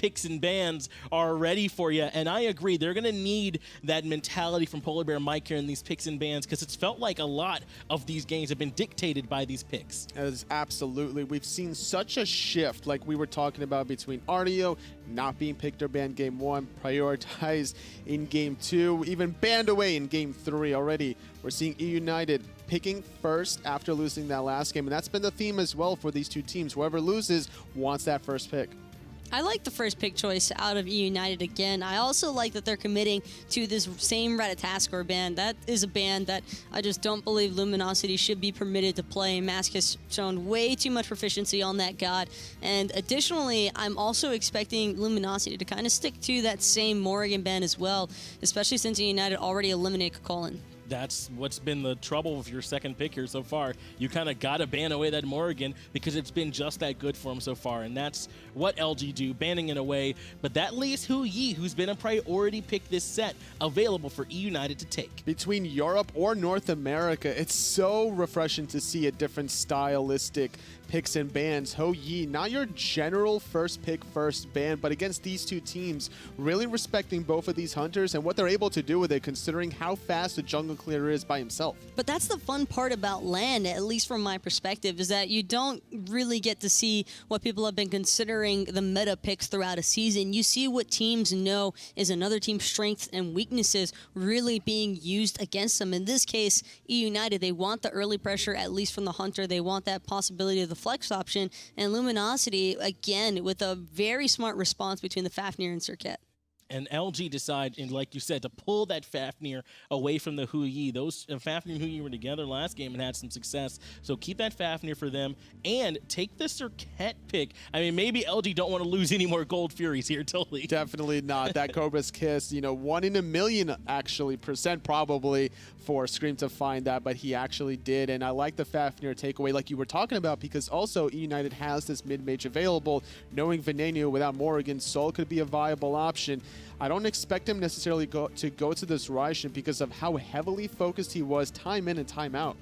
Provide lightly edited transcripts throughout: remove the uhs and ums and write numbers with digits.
picks and bans are ready for you. And I agree, they're going to need that mentality from Polar Bear Mike here in these picks and bans, because it's felt like a lot of these games have been dictated by these picks. As absolutely. We've seen such a shift, like we were talking about, between Artio not being picked or banned game 1, prioritized in game 2, even banned away in game 3 already. We're seeing Eunited picking first after losing that last game, and that's been the theme as well for these two teams. Whoever loses wants that first pick. I like the first pick choice out of Eunited again. I also like that they're committing to this same Ratataskor ban. That is a ban that I just don't believe Luminosity should be permitted to play. Mask has shown way too much proficiency on that god. And additionally, I'm also expecting Luminosity to kind of stick to that same Morrigan ban as well, especially since Eunited already eliminated Kakolin. That's what's been the trouble with your second pick here so far. You kind of got to ban away that Morrigan because it's been just that good for him so far, and that's what LG do, banning it away. But that leaves Hu Yi, who's been a priority pick this set, available for Eunited to take. Between Europe or North America, it's so refreshing to see a different stylistic picks and bans. Ho Yi, not your general first pick, first ban, but against these two teams, really respecting both of these hunters and what they're able to do with it, considering how fast the jungle clear is by himself. But that's the fun part about LAN, at least from my perspective, is that you don't really get to see what people have been considering the meta picks throughout a season. You see what teams know is another team's strengths and weaknesses really being used against them. In this case, Eunited, they want the early pressure, at least from the hunter. They want that possibility of the flex option. And Luminosity, again, with a very smart response between the Fafnir and Serket. And LG decide, and like you said, to pull that Fafnir away from the Hu Yi. Those Fafnir and Hu Yi were together last game and had some success. So keep that Fafnir for them and take the Serket pick. I mean, maybe LG don't want to lose any more Gold Furies here, totally. Definitely not. That Cobra's Kiss, you know, 1 in a million actually percent probably for Scream to find that, but he actually did. And I like the Fafnir takeaway like you were talking about, because also United has this mid-mage available. Knowing Veneno without Morrigan, Soul could be a viable option. I don't expect him necessarily to go to this Ryshan because of how heavily focused he was time in and time out.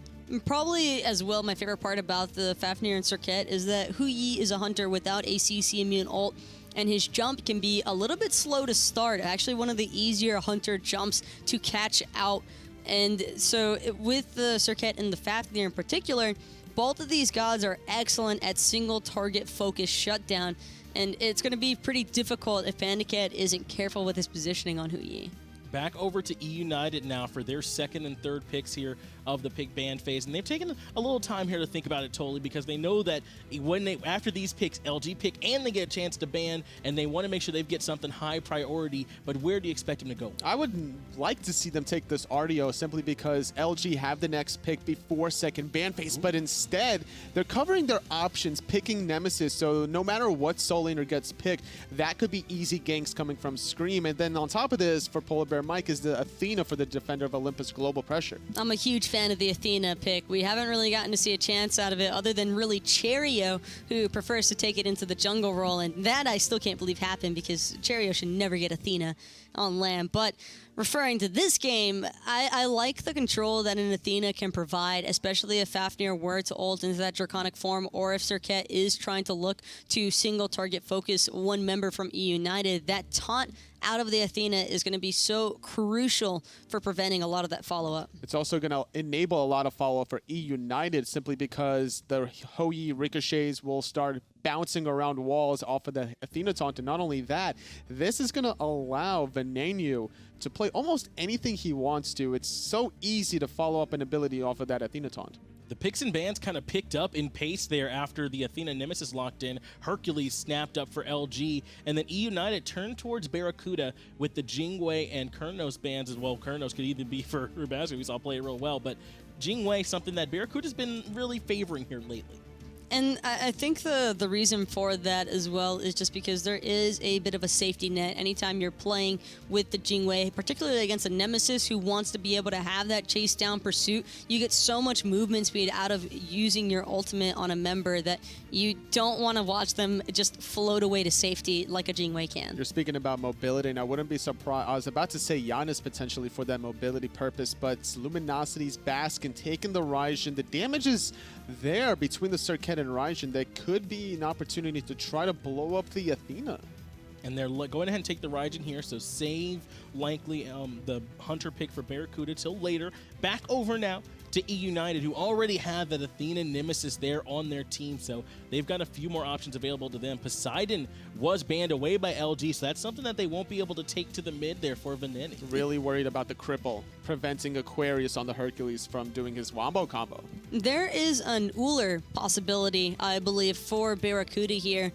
Probably as well, my favorite part about the Fafnir and Serket is that Hu Yi is a hunter without a CC immune ult, and his jump can be a little bit slow to start. Actually, one of the easier hunter jumps to catch out. And so with the Serket and the Fafnir in particular, both of these gods are excellent at single target focus shutdown. And it's going to be pretty difficult if Pandacat isn't careful with his positioning on Hu Yi. Back over to Eunited now for their second and third picks here of the pick ban phase, and they've taken a little time here to think about it totally, because they know that after these picks, LG pick and they get a chance to ban, and they want to make sure they get something high priority. But where do you expect them to go? I would like to see them take this Artio simply because LG have the next pick before second ban phase, but instead they're covering their options, picking Nemesis, so no matter what soul laner gets picked, that could be easy ganks coming from Scream. And then on top of this, for Polar Bear Mike, is the Athena for the Defender of Olympus Global Pressure. I'm a huge fan of the Athena pick. We haven't really gotten to see a chance out of it other than really Cherio, who prefers to take it into the jungle role, and that I still can't believe happened, because Cherio should never get Athena on land. But referring to this game, I like the control that an Athena can provide, especially if Fafnir were to ult into that Draconic form, or if Serket is trying to look to single target focus one member from Eunited. That taunt out of the Athena is going to be so crucial for preventing a lot of that follow-up. It's also going to enable a lot of follow-up for Eunited, simply because the Ho Yi ricochets will start bouncing around walls off of the Athena taunt. And not only that, this is going to allow Veneno to play almost anything he wants to. It's so easy to follow up an ability off of that Athena taunt. The picks and bans kind of picked up in pace there after the Athena Nemesis locked in. Hercules snapped up for LG, and then Eunited turned towards Barracuda with the Jingwei and Kurnos bans as well. Kurnos could even be for Rubasco, we saw play it real well, but Jingwei, something that Barracuda's been really favoring here lately. And I think the reason for that as well is just because there is a bit of a safety net anytime you're playing with the Jingwei, particularly against a Nemesis who wants to be able to have that chase down pursuit. You get so much movement speed out of using your ultimate on a member that you don't want to watch them just float away to safety like a Jingwei can. You're speaking about mobility, and I wouldn't be surprised. I was about to say Giannis potentially for that mobility purpose, but Luminosity's Baskin taking the Ryshan. The damage is there between the Serket and Ryshan. That could be an opportunity to try to blow up the Athena. And they're going ahead and take the Raijin here, so save likely the Hunter pick for Barracuda till later. Back over now to Eunited, who already had that Athena Nemesis there on their team, so they've got a few more options available to them. Poseidon was banned away by LG, so that's something that they won't be able to take to the mid there for Veneni. Really worried about the cripple, preventing Aquarius on the Hercules from doing his wombo combo. There is an Uller possibility, I believe, for Barracuda here.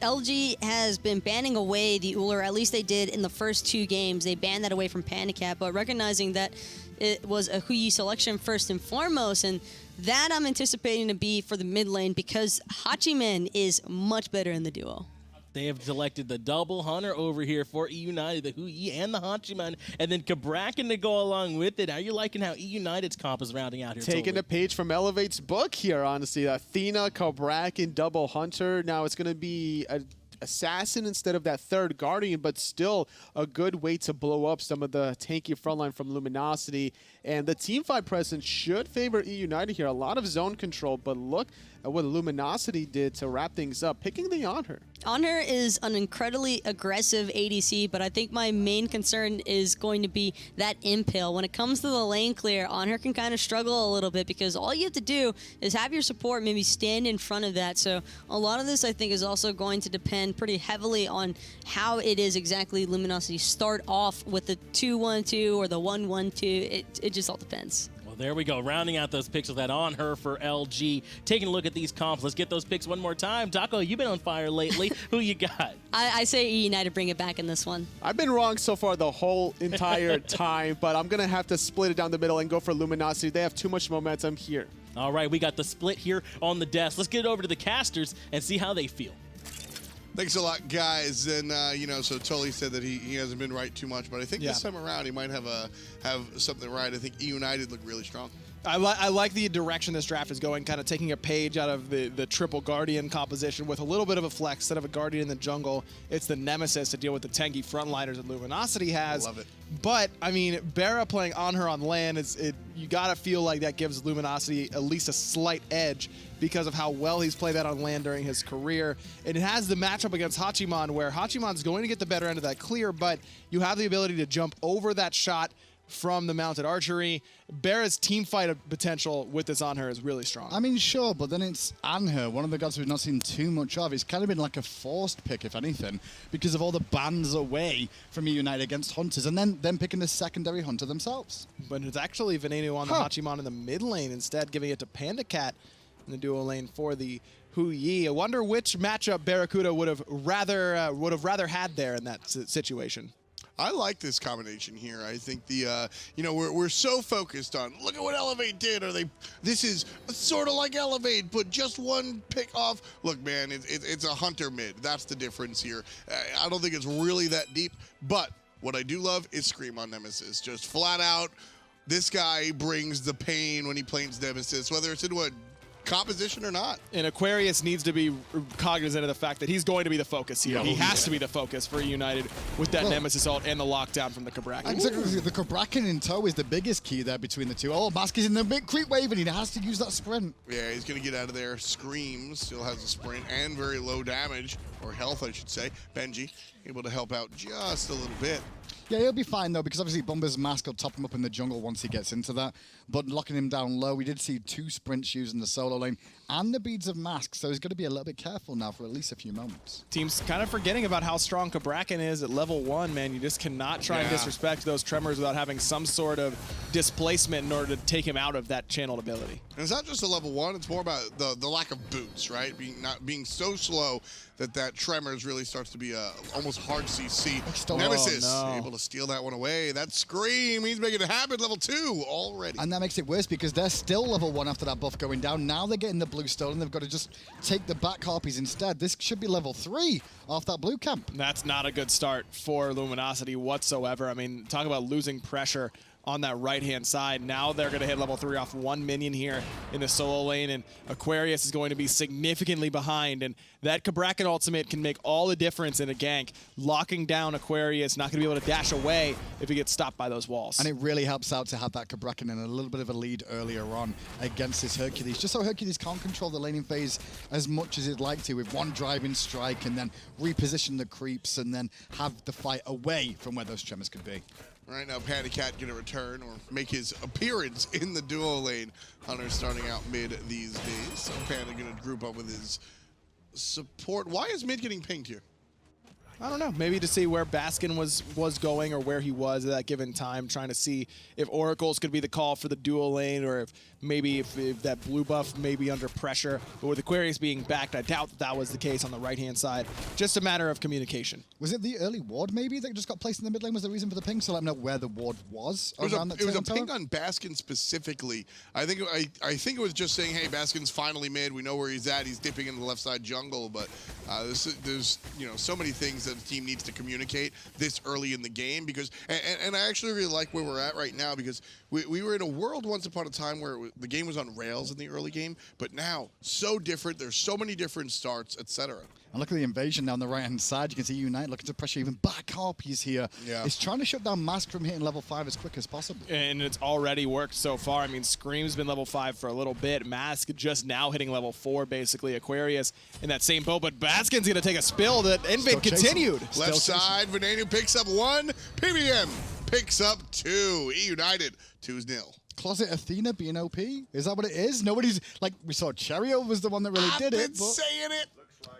LG has been banning away the Uller, at least they did in the first 2 games. They banned that away from Panicat, but recognizing that it was a Huyi selection first and foremost, and that I'm anticipating to be for the mid lane because Hachiman is much better in the duo. They have selected the double Hunter over here for Eunited, the Huyi and the Hachiman, and then Cabrakan to go along with it. How are you liking how Eunited's comp is rounding out here? Taking a page from Elevate's book here, honestly. Athena, Cabrakan, double Hunter. Now it's going to be a Assassin instead of that third Guardian, but still a good way to blow up some of the tanky frontline from Luminosity. And the teamfight presence should favor Eunited here. A lot of zone control, but look at what Luminosity did to wrap things up, picking the Honor. Honor is an incredibly aggressive ADC, but I think my main concern is going to be that impale. When it comes to the lane clear, Honor can kind of struggle a little bit because all you have to do is have your support maybe stand in front of that. So a lot of this, I think, is also going to depend pretty heavily on how it is exactly Luminosity start off with the 2-1-2 or the 1-1-2. It just all depends. Well, there we go, rounding out those picks with that on her for LG. Taking a look at these comps. Let's get those picks one more time. Taco, you've been on fire lately. Who you got? I say United bring it back in this one. I've been wrong so far the whole entire time, but I'm going to have to split it down the middle and go for Luminosity. They have too much momentum here. All right, we got the split here on the desk. Let's get over to the casters and see how they feel. Thanks a lot, guys. And, so Tully said that he hasn't been right too much, but I think this time around he might have something right. I think Eunited looked really strong. I like the direction this draft is going, kind of taking a page out of the triple Guardian composition with a little bit of a flex. Instead of a Guardian in the jungle, it's the Nemesis to deal with the tanky frontliners that Luminosity has. I love it. But, I mean, Barra playing on her on land, you got to feel like that gives Luminosity at least a slight edge because of how well he's played that on land during his career. And it has the matchup against Hachiman where Hachiman's going to get the better end of that clear, but you have the ability to jump over that shot from the mounted archery. Barra's team fight potential with this on her is really strong. I mean, sure, but then it's Anher, one of the gods we've not seen too much of. It's kind of been like a forced pick, if anything, because of all the bans away from United against Hunters, and then picking a secondary Hunter themselves. But it's actually Veneno on the Hachiman in the mid lane instead, giving it to Pandacat in the duo lane for the Huyi. I wonder which matchup Barracuda would have rather had there in that situation. I like this combination here. I think we're so focused on look at what Elevate did. This is sort of like Elevate, but just one pick off. Look, man, it's a Hunter mid. That's the difference here. I don't think it's really that deep, but what I do love is Scream on Nemesis. Just flat out, this guy brings the pain when he plays Nemesis, whether it's in what composition or not. And Aquarius needs to be cognizant of the fact that he's going to be the focus here. He has to be the focus for United with that Nemesis ult and the lockdown from the Cabrakan. Exactly. The Cabrakan in tow is the biggest key there between the two. Oh, Mask is in the big creep wave and he has to use that sprint. Yeah, he's going to get out of there. Scream still has a sprint and very low damage, or health, I should say. Benji able to help out just a little bit. Yeah, he'll be fine, though, because obviously Bomber's Mask will top him up in the jungle once he gets into that. But locking him down low, we did see 2 sprints used in the solo lane and the Beads of Mask, so he's going to be a little bit careful now for at least a few moments. Team's kind of forgetting about how strong Cabrakan is at level 1, man. You just cannot try and disrespect those Tremors without having some sort of displacement in order to take him out of that channeled ability. And it's not just a level 1, it's more about the lack of boots, right? Being so slow that Tremors really starts to be almost hard CC. Nemesis able to steal that one away. That Scream, he's making it happen, level 2 already. And that makes it worse because they're still level 1 after that buff going down. Now they're getting the blue stone and they've got to just take the back harpies instead. This should be level 3 off that blue camp. That's not a good start for Luminosity whatsoever. I mean, talk about losing pressure on that right-hand side. Now they're going to hit level 3 off 1 minion here in the solo lane, and Aquarius is going to be significantly behind, and that Cabrakan ultimate can make all the difference in a gank. Locking down Aquarius, not going to be able to dash away if he gets stopped by those walls. And it really helps out to have that Cabrakan in a little bit of a lead earlier on against this Hercules, just so Hercules can't control the laning phase as much as he'd like to, with one driving strike and then reposition the creeps and then have the fight away from where those tremors could be. Right now, Panda Cat going to return or make his appearance in the duo lane. Hunter starting out mid these days. So Panda going to group up with his support. Why is mid getting pinged here? I don't know. Maybe to see where Baskin was going or where he was at that given time, trying to see if Oracles could be the call for the dual lane, or if maybe if that blue buff may be under pressure. But with Aquarius being backed, I doubt that was the case on the right-hand side. Just a matter of communication. Was it the early ward maybe that just got placed in the mid lane was the reason for the ping? So let me know where the ward was. It was a ping on Baskin specifically. I think it was just saying, hey, Baskin's finally mid. We know where he's at. He's dipping into the left side jungle. But there's so many things that the team needs to communicate this early in the game, because and I actually really like where we're at right now, because we were in a world once upon a time where the game was on rails in the early game, but now so different. There's so many different starts, etc. And look at the invasion down the right-hand side. You can see Eunited looking to pressure even back Harpies here. Yeah. It's trying to shut down Mask from hitting level 5 as quick as possible. And it's already worked so far. I mean, Scream's been level 5 for a little bit. Mask just now hitting level 4, basically. Aquarius in that same boat, but Baskin's going to take a spill. That invade continued. Left side, Venenu picks up 1. PBM picks up 2. Eunited 2-0. Closet Athena being OP? Is that what it is? Nobody's, like, we saw Cherio was the one that really did it. I've been saying it.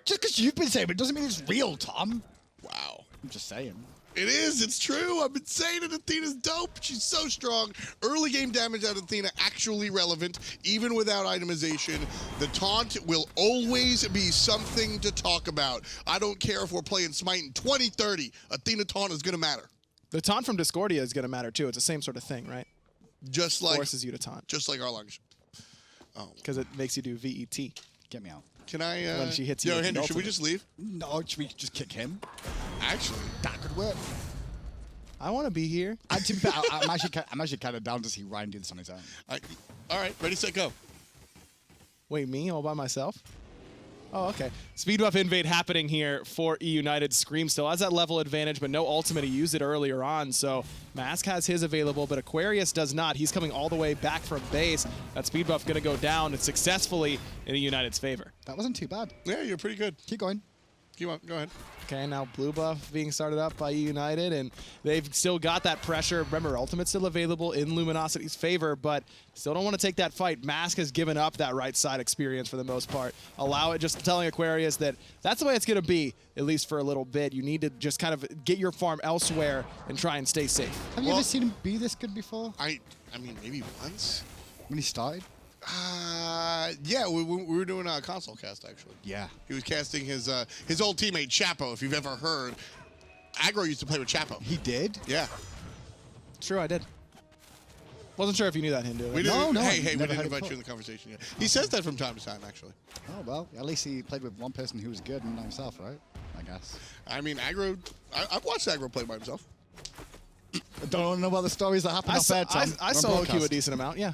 Just because you've been saying it doesn't mean it's real, Tom. Wow. I'm just saying. It is. It's true. I've been saying it. Athena's dope. She's so strong. Early game damage out of Athena actually relevant, even without itemization. The taunt will always be something to talk about. I don't care if we're playing Smite in 2030. Athena taunt is going to matter. The taunt from Discordia is going to matter, too. It's the same sort of thing, right? Just like Forces you to taunt. Just like our lunch. Oh. Because it makes you do VET. Get me out. Can I? When she hits you with the Hendrik, should we ultimate. just leave? No, should we just kick him? Actually, That could work. I want to be here. And to be fair, I'm actually kind of down to see Ryan do this on his own. all right, ready, set, go. Wait, me all by myself? Oh, okay. Speed buff invade happening here for Eunited. Scream still has that level advantage, but no ultimate. He used it earlier on, so Mask has his available, but Aquarius does not. He's coming all the way back from base. That speed buff going to go down and successfully in United's favor. That wasn't too bad. Yeah, you're pretty good. Keep going. Go ahead. Okay, now blue buff being started up by United, and they've still got that pressure. Remember, ultimate's still available in Luminosity's favor, but still don't want to take that fight. Mask has given up that right side experience for the most part. Allow it, just telling Aquarius that that's the way it's going to be, at least for a little bit. You need to just kind of get your farm elsewhere and try and stay safe. Have you ever seen him be this good before? I mean, maybe once. When he started? Yeah, we were doing a console cast, actually. Yeah. He was casting his old teammate, Chapo, if you've ever heard. Aggro used to play with Chapo. He did? Yeah. True, I did. Wasn't sure if you knew that, Hindu. We didn't, No, hey, we never didn't heard it invite you before. in the conversation yet. He says that from time to time, actually. Oh, well, at least he played with one person who was good and not himself, right? I guess. I mean, Aggro, I've watched Aggro play by himself. I don't know about the stories that happen off there, Tom. I on solo queue a broadcast. decent amount, yeah.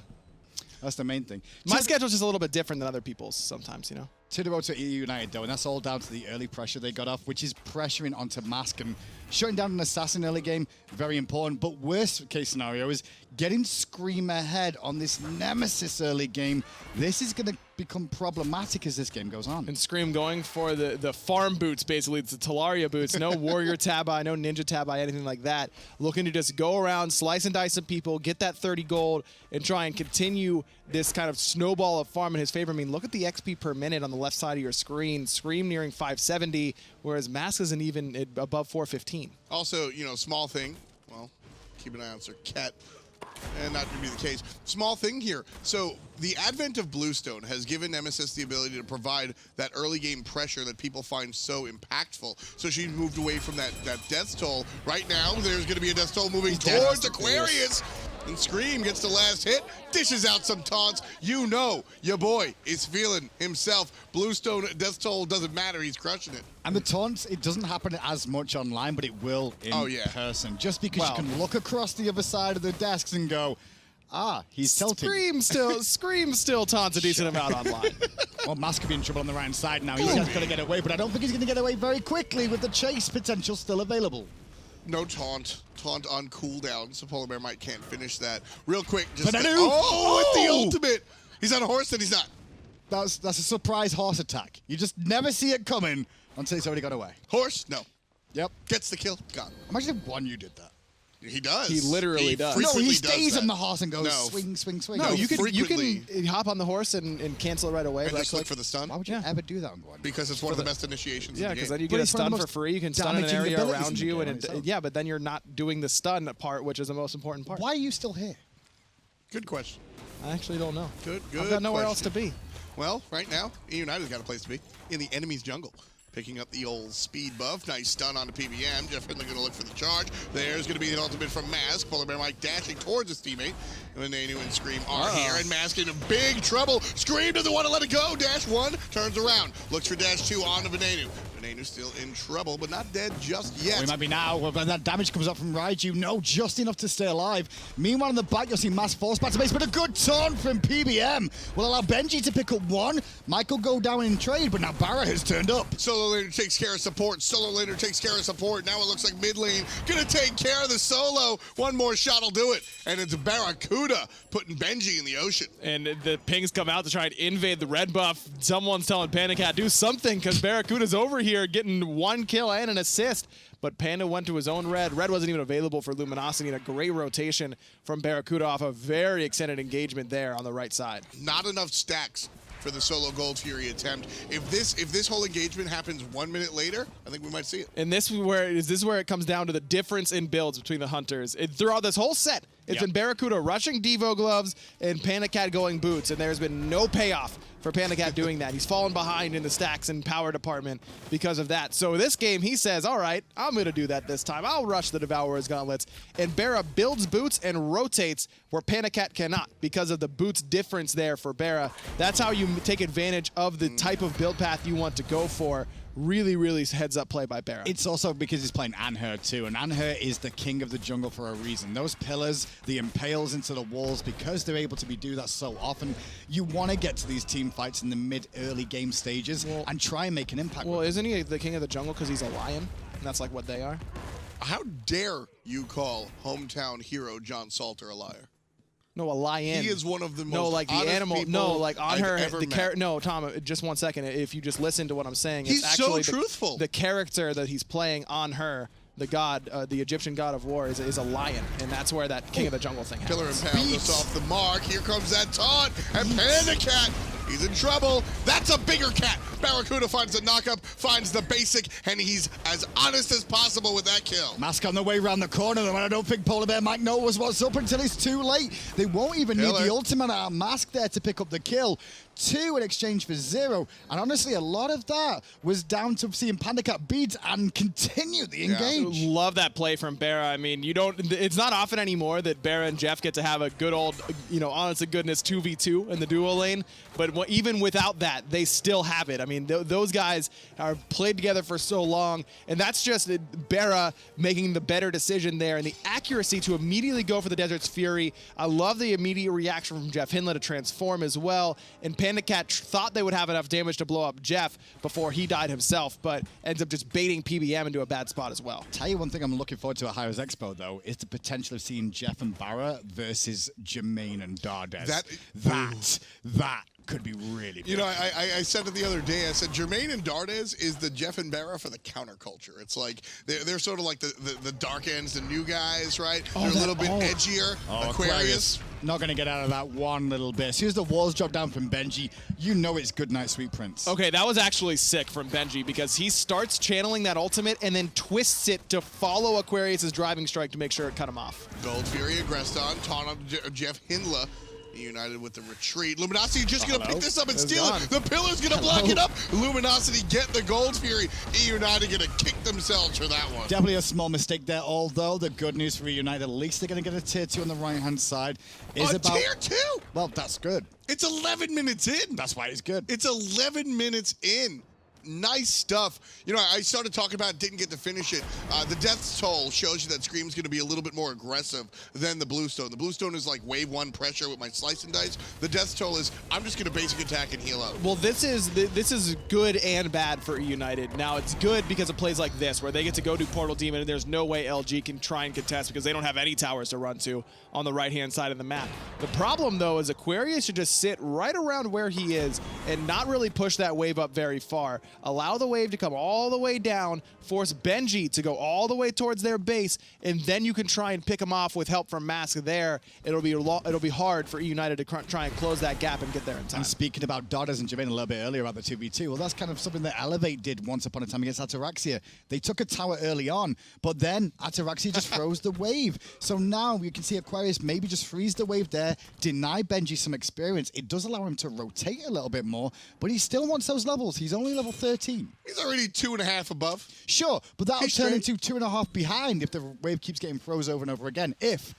That's the main thing. My schedule's just a little bit different than other people's sometimes, you know? To the road to EU United, though, and that's all down to the early pressure they got off, which is pressuring onto Mask and shutting down an assassin early game. Very important. But worst case scenario is getting Scream ahead on this Nemesis early game. This is going to become problematic as this game goes on. And Scream going for the farm boots, basically. It's the Talaria boots. No Warrior Tabi, no Ninja Tabi, anything like that. Looking to just go around, slice and dice some people, get that 30 gold, and try and continue this kind of snowball of farm in his favor. I mean, look at the XP per minute on the left side of your screen. Scream nearing 570, whereas Mask isn't even above 415. Also, small thing. Well, keep an eye on Sir Ket. And not going to be the case. Small thing here. So the advent of Bluestone has given Nemesis the ability to provide that early game pressure that people find so impactful. So she's moved away from that death toll. Right now, there's going to be a death toll moving towards Aquarius. And Scream gets the last hit, dishes out some taunts. You know your boy is feeling himself. Bluestone Death Toll doesn't matter, he's crushing it. And the taunts, it doesn't happen as much online, but it will in person. Just because you can look across the other side of the desks and go, he's tilting. Scream still taunts a decent amount online. Well, Mask could be in trouble on the right side now. He's going to get away, but I don't think he's going to get away very quickly with the chase potential still available. No taunt. Taunt on cooldown, so Polar Bear Mike can't finish that. Real quick, just with the ultimate. He's on a horse and he's not. That's a surprise horse attack. You just never see it coming until it's already got away. Horse? No. Yep. Gets the kill. Gone. Imagine if one you did that. He does. He literally does. No, he frequently stays does on that. the horse and goes swing, swing, swing. No, you frequently. can hop on the horse and cancel it right away. And right just look click. for the stun. Why would you ever do that on Guan? Because it's one of the best initiations Yeah, in the because game. then you But get a it's one of stun the for most free. You can stun an damaging area abilities around in the you, game and itself. yeah, but then you're not doing the stun part, which is the most important part. Why are you still here? Good question. I actually don't know. Good I've got nowhere else question. to be. Well, right now, Eunited's got a place to be. In the enemy's jungle. Picking up the old speed buff. Nice stun on the PBM. Jeff Hindley going to look for the charge. There's going to be the ultimate from Mask. Polar Bear Mike dashing towards his teammate. And Nanu and Scream are here. And Mask in big trouble. Scream doesn't want to let it go. Dash 1 turns around. Looks for dash 2 on to Venenu. Venenu's still in trouble, but not dead just yet. Well, he might be now. When that damage comes up from Raiju, no, just enough to stay alive. Meanwhile, in the back, you'll see Mask force back to base, but a good taunt from PBM will allow Benji to pick up one. Michael go down in trade, but now Barra has turned up. Solo laner takes care of support. Solo laner takes care of support. Now it looks like mid lane gonna take care of the solo. One more shot will do it. And it's Barracuda putting Benji in the ocean. And the pings come out to try and invade the red buff. Someone's telling Panda Cat, do something, because Barracuda's over here getting 1 kill and an assist. But Panda went to his own red. Red wasn't even available for Luminosity, and a great rotation from Barracuda off a very extended engagement there on the right side. Not enough stacks for the solo Gold Fury attempt. If this whole engagement happens 1 minute later, I think we might see it. And this is where it comes down to the difference in builds between the hunters. Throughout this whole set, it's been Barracuda rushing Devo gloves and Panda Cat going boots, and there's been no payoff for Panda Cat doing that. He's fallen behind in the stacks and power department because of that. So this game, he says, all right, I'm going to do that this time. I'll rush the Devourer's Gauntlets. And Barra builds boots and rotates where Panda Cat cannot because of the boots difference there for Barra. That's how you take advantage of the type of build path you want to go for. Really, really heads-up play by Barra. It's also because he's playing Anher too, and Anher is the king of the jungle for a reason. Those pillars, the impales into the walls, because they're able to do that so often, you want to get to these team fights in the mid-early game stages and try and make an impact. Well, isn't he the king of the jungle because he's a lion? And that's like what they are? How dare you call hometown hero John Salter a liar? No, a lion. He is one of the most no, like the honest animal. people No, like on I've her. ever The met. No, Tom. Just 1 second. If you just listen to what I'm saying, He's it's actually so truthful. The character that he's playing on her, the god, the Egyptian god of war, is a lion, and that's where that king of the jungle thing happens. Killer Impale goes off the mark. Here comes that taunt. And Panda Cat, he's in trouble. That's a bigger cat. Barracuda finds the knockup, finds the basic, and he's as honest as possible with that kill. Mask on the way around the corner, though, and I don't think Polar Bear Mike knows what's up until it's too late. They won't even need the ultimate out. Mask there to pick up the kill. 2 in exchange for 0. And honestly, a lot of that was down to seeing Panda Cat beads and continue the engage. Love that play from Barra. I mean, it's not often anymore that Barra and Jeff get to have a good old, honest to goodness 2v2 in the duo lane. But even without that, they still have it. I mean, those guys are played together for so long. And that's just Barra making the better decision there. And the accuracy to immediately go for the Desert's Fury. I love the immediate reaction from Jeff Hindley to transform as well. And Panda Cat thought they would have enough damage to blow up Jeff before he died himself, but ends up just baiting PBM into a bad spot as well. Tell you one thing I'm looking forward to at Heroes Expo, though, is the potential of seeing Jeff and Barra versus Jermaine and Dardes. That could be really big. I said it the other day. I said Jermaine and Dardes is the Jeff and Barra for the counterculture. It's like they're sort of like the dark ends, the new guys, right? They're a little bit edgier. Aquarius. Not going to get out of that one little bit. As soon as the walls drop down from Benji, you know it's good night, Sweet Prince. Okay, that was actually sick from Benji because he starts channeling that ultimate and then twists it to follow Aquarius' driving strike to make sure it cut him off. Gold Fury aggressed on, taunt on Jeff Hindla. United with the retreat. Luminosity just going to pick this up and It's steal gone. it. The pillar's going to block it up. Luminosity get the Gold Fury. United going to kick themselves for that one. Definitely a small mistake there, although the good news for United, at least they're going to get a tier 2 on the right-hand side. Is about tier 2? Well, that's good. It's 11 minutes in. That's why it's good. It's 11 minutes in. Nice stuff. You know, I started talking about didn't get to finish it. The Death's Toll shows you that Scream's going to be a little bit more aggressive than the Bluestone. The Bluestone is like wave 1 pressure with my slice and dice. The Death's Toll is I'm just going to basic attack and heal up. Well, this is good and bad for United. Now, it's good because of plays like this, where they get to go do Portal Demon, and there's no way LG can try and contest because they don't have any towers to run to on the right-hand side of the map. The problem, though, is Aquarius should just sit right around where he is and not really push that wave up very far. Allow the wave to come all the way down, force Benji to go all the way towards their base, and then you can try and pick him off with help from Mask there. It'll be hard for United to try and close that gap and get there in time. And speaking about Dodders and Jermaine a little bit earlier about the 2v2, well, that's kind of something that Elevate did once upon a time against Ataraxia. They took a tower early on, but then Ataraxia just froze the wave. So now you can see Aquarius maybe just freeze the wave there, deny Benji some experience. It does allow him to rotate a little bit more, but he still wants those levels. He's only level 13. He's already 2.5 above. Sure, but that'll He's turn straight. into 2.5 behind if the wave keeps getting froze over and over again. If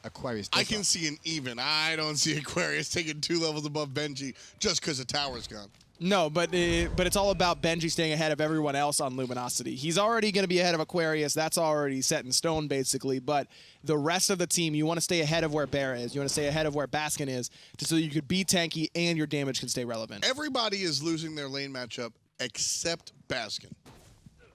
Aquarius does I can that. see an even. I don't see Aquarius taking 2 levels above Benji just because the tower's gone. No, but it's all about Benji staying ahead of everyone else on Luminosity. He's already going to be ahead of Aquarius. That's already set in stone, basically. But the rest of the team, you want to stay ahead of where Bear is. You want to stay ahead of where Baskin is, so you could be tanky and your damage can stay relevant. Everybody is losing their lane matchup except Baskin.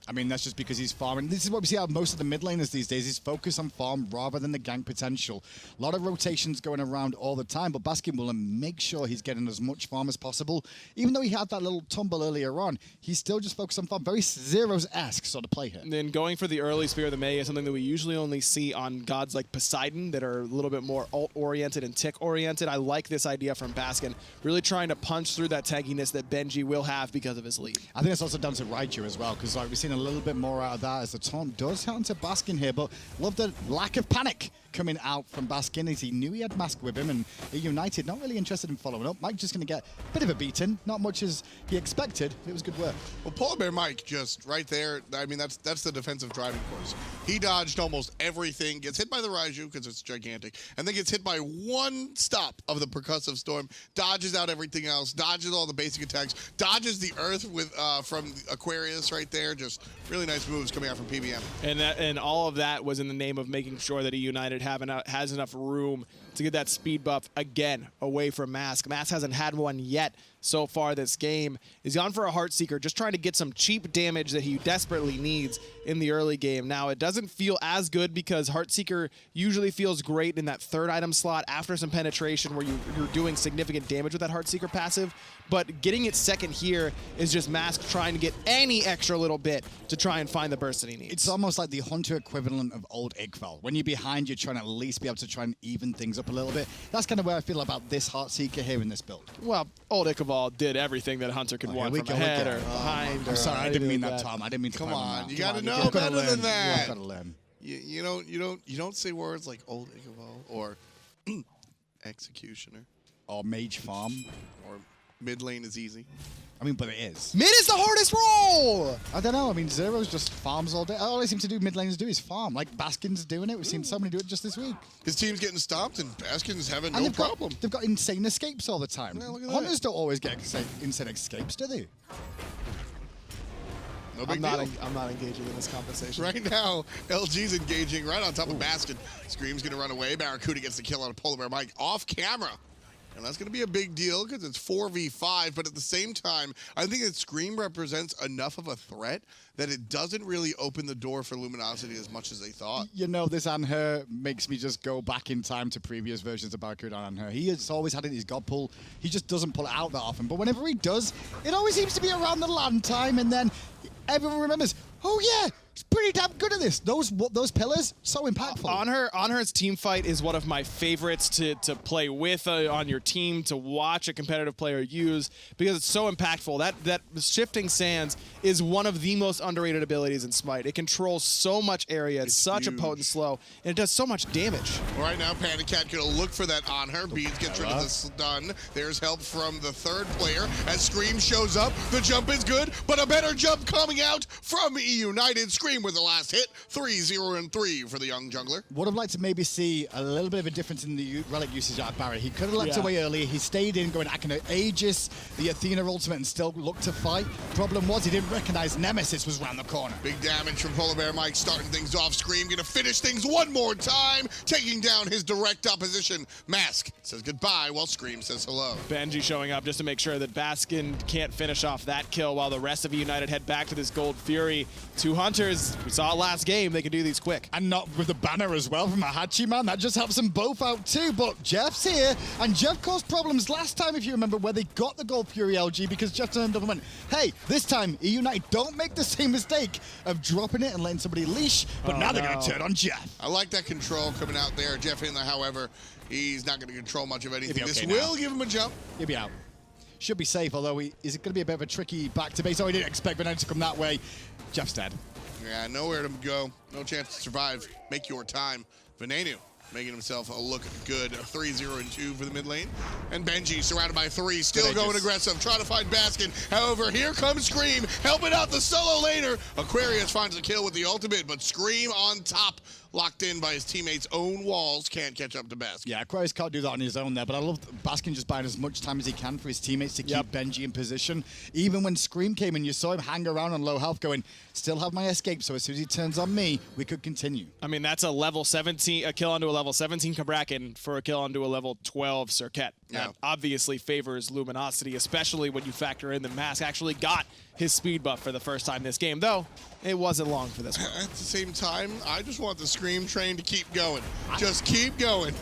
I mean, that's just because he's farming. This is what we see out of most of the mid laners these days. He's focused on farm rather than the gank potential. A lot of rotations going around all the time, but Baskin will make sure he's getting as much farm as possible. Even though he had that little tumble earlier on, he's still just focused on farm. Very Zeros-esque sort of play here. And then going for the early Spear of the May is something that we usually only see on gods like Poseidon that are a little bit more ult-oriented and tick-oriented. I like this idea from Baskin, really trying to punch through that tankiness that Benji will have because of his lead. I think it's also down to Raiju as well, because like we've seen a little bit more out of that as the taunt does hit onto Baskin here, but love the lack of panic coming out from Baskin as he knew he had Mask with him, and United not really interested in following up. Mike just going to get a bit of a beating, not much as he expected. It was good work. Well, Polar Bear Mike just right there, I mean, that's the defensive driving force. He dodged almost everything, gets hit by the Raiju because it's gigantic, and then gets hit by one stop of the Percussive Storm, dodges out everything else, dodges all the basic attacks, dodges the Earth with from Aquarius right there. Just really nice moves coming out from PBM. And all of that was in the name of making sure that United has enough room to get that speed buff again away from Mask. Mask hasn't had one yet so far this game. He's gone for a Heartseeker, just trying to get some cheap damage that he desperately needs in the early game. Now, it doesn't feel as good because Heartseeker usually feels great in that third item slot after some penetration where you're doing significant damage with that Heartseeker passive, but getting it second here is just Mask trying to get any extra little bit to try and find the burst that he needs. It's almost like the Hunter equivalent of old Igval. When you're behind, you're trying to at least be able to try and even things up a little bit. That's kind of where I feel about this Heartseeker here in this build. Well, old Ichabal did everything that Hunter could want from ahead or behind. I'm sorry, I didn't mean that, Tom. I didn't mean to Come call him on, out. you got to Come know on, you gotta better learn. than that. You gotta learn. You don't say words like old Ichabal or Executioner Or Mage Farm. or mid lane is easy. I mean, but it is. Mid is the hardest role! I don't know. I mean, Zero's just farms all day. All I seem to do mid laners do is farm. Like Baskin's doing it. We've seen somebody do it just this week. His team's getting stopped and Baskin's having And no they've problem. They've got insane escapes all the time. Yeah, look at Hunters that. don't always get insane escapes, do they? No big I'm deal. not engaging in this conversation. Right now, LG's engaging right on top of Baskin. Scream's going to run away. Barracuda gets the kill on a Polar Bear Mike off camera. And that's going to be a big deal because it's 4v5. But at the same time, I think that Scream represents enough of a threat that it doesn't really open the door for Luminosity as much as they thought. You know, this Anher makes me just go back in time to previous versions of Barracuda and Anher. He has always had it in his god pull. He just doesn't pull it out that often. But whenever he does, it always seems to be around the land time. And then everyone remembers, oh yeah, He's pretty damn good at this. Those pillars, so impactful. Anher's team fight is one of my favorites to play with on your team, to watch a competitive player use, because it's so impactful. That shifting sands is one of the most underrated abilities in Smite. It controls so much area. It's such huge. a potent slow, and it does so much damage. Right now, Panda Cat gonna look for that on her. Beads gets rid of the stun. There's help from the third player as Scream shows up. The jump is good, but a better jump coming out from Eunited. Scream with the last hit. 3-0-3 for the young jungler. Would have liked to maybe see a little bit of a difference in the relic usage out of Barry. He could have leapt away earlier. He stayed in, going, I can Aegis the Athena ultimate and still look to fight. Problem was, he didn't recognize Nemesis was around the corner. Big damage from Polar Bear Mike, starting things off. Scream gonna finish things one more time, taking down his direct opposition. Mask says goodbye while Scream says hello. Benji showing up just to make sure that Baskin can't finish off that kill while the rest of United head back to this Gold Fury. 2 Hunters, we saw last game, they can do these quick. And not with the banner as well from a Hachi man. That just helps them both out too. But Jeff's here, and Jeff caused problems last time, if you remember, where they got the Gold Fury LG, because Jeff turned up and went, hey, this time, United don't make the same mistake of dropping it and letting somebody leash, but now they're going to turn on Jeff. I like that control coming out there. Jeff in there, however, he's not going to control much of anything. Okay This now. will give him a jump. He'll be out. Should be safe, although is it going to be a bit of a tricky back to base? Oh, he didn't expect Veneno to come that way. Jeff's dead. Yeah, nowhere to go. No chance to survive. Make your time. Veneno making himself a look good. 3-0-2 for the mid lane. And Benji surrounded by 3, still going aggressive, trying to find Baskin. However, here comes Scream, helping out the solo laner. Aquarius finds the kill with the ultimate, but Scream on top, locked in by his teammates' own walls, can't catch up to Baskin. Yeah, Aquarius can't do that on his own there, but I love Baskin just buying as much time as he can for his teammates to keep Benji in position. Even when Scream came in, you saw him hang around on low health going, still have my escape, so as soon as he turns on me, we could continue. I mean, that's a level 17, a kill onto a level 17 Kabrakan for a kill onto a level 12 Serket. Yeah. That obviously favors Luminosity, especially when you factor in the Mask actually got his speed buff for the first time this game, though it wasn't long for this one. At the same time, I just want the Scream train to keep going. Just keep going.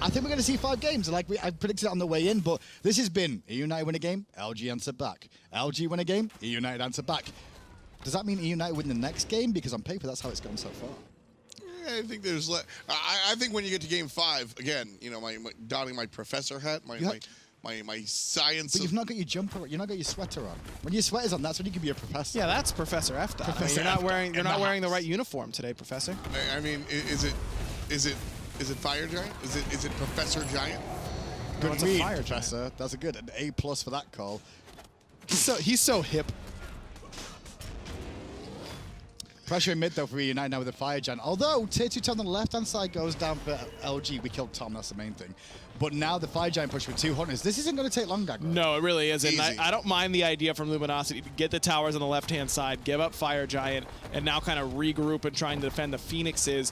I think we're going to see 5 games, like I predicted it on the way in, but this has been United win a game, LG answer back. LG win a game, United answer back. Does that mean United win the next game? Because on paper, that's how it's gone so far. I think there's. I think when you get to game 5, again, you know, donning my professor hat, my science. But you've not got your jumper, you've not got your sweater on. When your sweater's on, that's when you can be a professor. Yeah, that's Professor F. I mean, Professor you're not F. wearing in the wearing the house. right uniform today, Professor. I mean, is it Fire Giant? Is it Professor Giant? Good it's a read, fire Professor. That's a good, an A+ for that call. He's so hip. Pressure in mid, though, for United now with the Fire Giant. Although, tier 2 on the left-hand side goes down for LG. We killed Tom, that's the main thing. But now the Fire Giant push with 2 Hunters. This isn't going to take long, Aggro. No, it really isn't. Easy. I don't mind the idea from Luminosity to get the towers on the left-hand side, give up Fire Giant, and now kind of regroup and trying to defend the Phoenixes.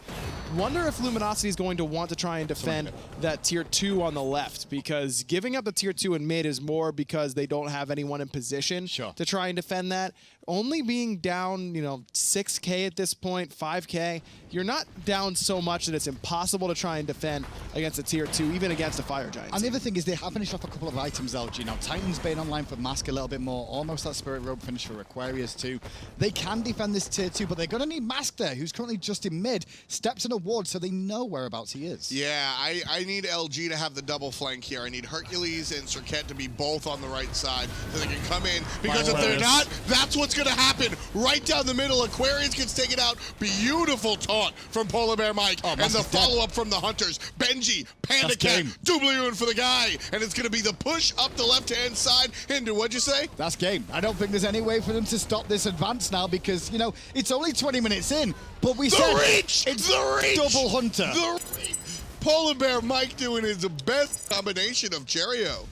Wonder if Luminosity is going to want to try and defend that tier 2 on the left, because giving up the tier 2 in mid is more because they don't have anyone in position to try and defend that. Only being down, 6K at this point, 5K, you're not down so much that it's impossible to try and defend against a tier 2, even against a Fire Giant. And the other thing is they have finished off a couple of items, LG. Now, Titan's been online for Mask a little bit more, almost that Spirit Robe finish for Aquarius too. They can defend this tier 2, but they're going to need Mask there, who's currently just in mid, steps in a ward so they know whereabouts he is. Yeah, I need LG to have the double flank here. I need Hercules and Serket to be both on the right side so they can come in. Because if they're not, that's what's going to happen. Right down the middle, Aquarius gets taken out. Beautiful taunt from Polar Bear Mike. And the follow-up from the Hunters. Benji, Panda Cat, doubly for the guy. And it's going to be the push up the left-hand side into, what'd you say? That's game. I don't think there's any way for them to stop this advance now because, it's only 20 minutes in, but we said Reach! it's The reach! double Hunter. The reach! Polar Bear Mike doing his best combination of Cheerio.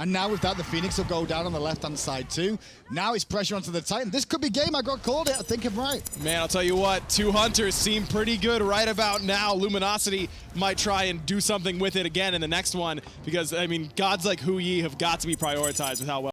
And now with that, the Phoenix will go down on the left-hand side too. Now it's pressure onto the Titan. This could be game. I got called it. I think I'm right. Man, I'll tell you what, 2 Hunters seem pretty good right about now. Luminosity might try and do something with it again in the next one because, gods like Hu Yi have got to be prioritized with how well